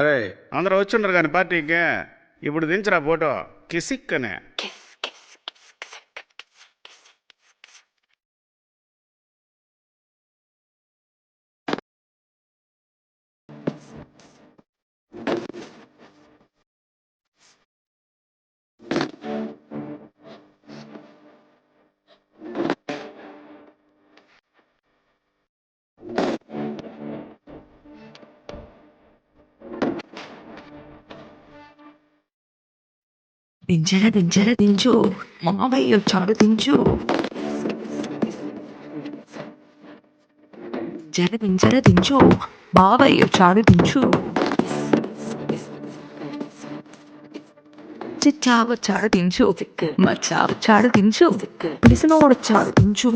అరే అందరూ వచ్చుండ్రు కానీ పార్టీకి ఇప్పుడు దించరా ఫోటో కిసిక్ అనే. దించు మావయ్య వచ్చాడు దించు. దించు మావయ్య వచ్చాడు దించు. చిచ్చా వచ్చాడు దించు. మచ్చా వచ్చాడు దించు. పిలిసినోడొచ్చాడు దించు.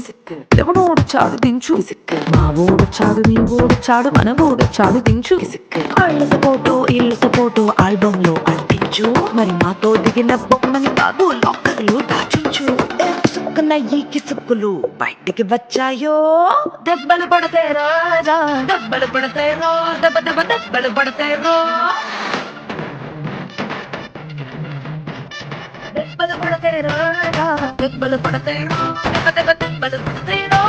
ఎవడోడొచ్చాడు దించు. మా ఊడొచ్చాడు నీ ఊడొచ్చాడు మన ఊడొచ్చాడు దించు. వాళ్ళ సపోర్టు ఆల్బమ్ లో అంటించు. మరి మాతో దిగిన బొమ్మని బాబు లాకర్లు దాచించు. ఈ కిసుక్కులు బయటికి వచ్చాయో దెబ్బలు పడతాయి రాజా. దెబ్బలు పడతాయి రో దెబ్బ దెబ్బ దెబ్బలు పడతాయి రో. దెబ్బలు పడతాయి రాజా. దెబ్బలు పడతాయి రో దెబ్బ దెబ్బ దెబ్బలు పడతాయి రో.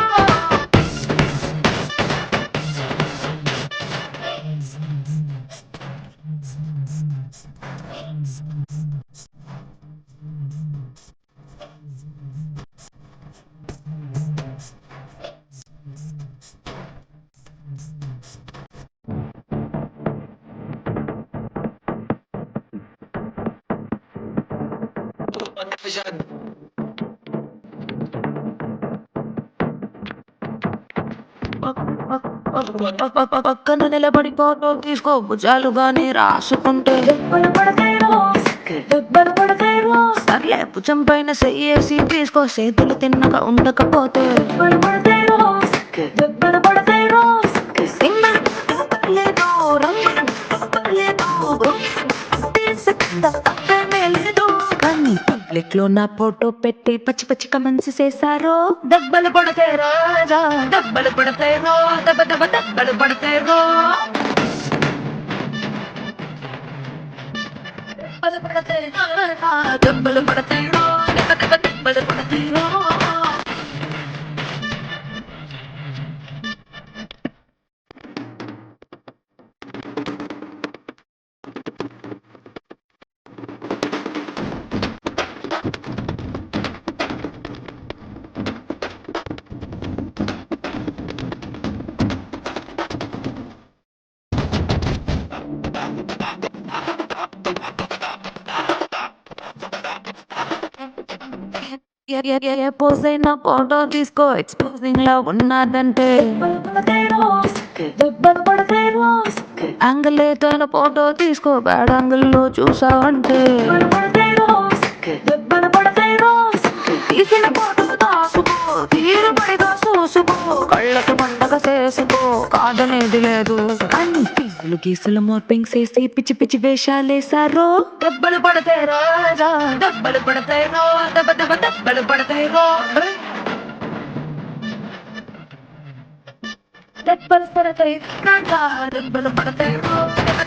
పక్కన నిలబడి ఫోటో తీసుకో భుజాలుగానే రాసుకుంటే దెబ్బలు పడతాయి రో. దెబ్బలు పడతాయి రో. సర్లే భుజం పైన చెయ్యేసి తీసుకో చేతులు తిన్నగా ఉండకపోతే దెబ్బలు పడతాయి రో. దెబ్బలు పడతాయి రో. సింగల్ లేదు రంగులు లేదు లేదు కానీ పబ్లిక్ లో నా ఫోటో పెట్టి పచ్చి పచ్చి కమెంట్స్ చేశారో దెబ్బలు పడతాయి రాజా. దెబ్బలు పడతాయి రో దెబ్బ దెబ్బ దెబ్బలు పడతాయి రో. దెబ్బలు పడతాయి రాజా. దెబ్బలు పడతాయి రో దెబ్బ దెబ్బ దెబ్బలు పడతాయి రో. ఏ పోజైనా ఫోటో తీసుకో ఎక్స్పోజింగ్ లా ఉన్నదంటే యాంగిల్ ఏదైనా ఫోటో తీసుకో బ్యాడ్ యాంగిల్ లో చూసావంటే తీసిన ఫోటో దాసుకో తీరుబడిగా చూసుకో కళ్ళకి పండగ చేసుకో కాదనేది లేదు. అన్ని పీసులు గీసులు మోర్పింగ్ చేసి పిచ్చి పిచ్చి వేషాలేసారో దెబ్బలు పడతాయి రాజా. దెబ్బలు పడతాయి రో దెబ్బ దెబ్బ దెబ్బలు పడతాయి రో. దెబ్బలు పడతాయి రాజా. దెబ్బలు పడతాయి రో దెబ్బ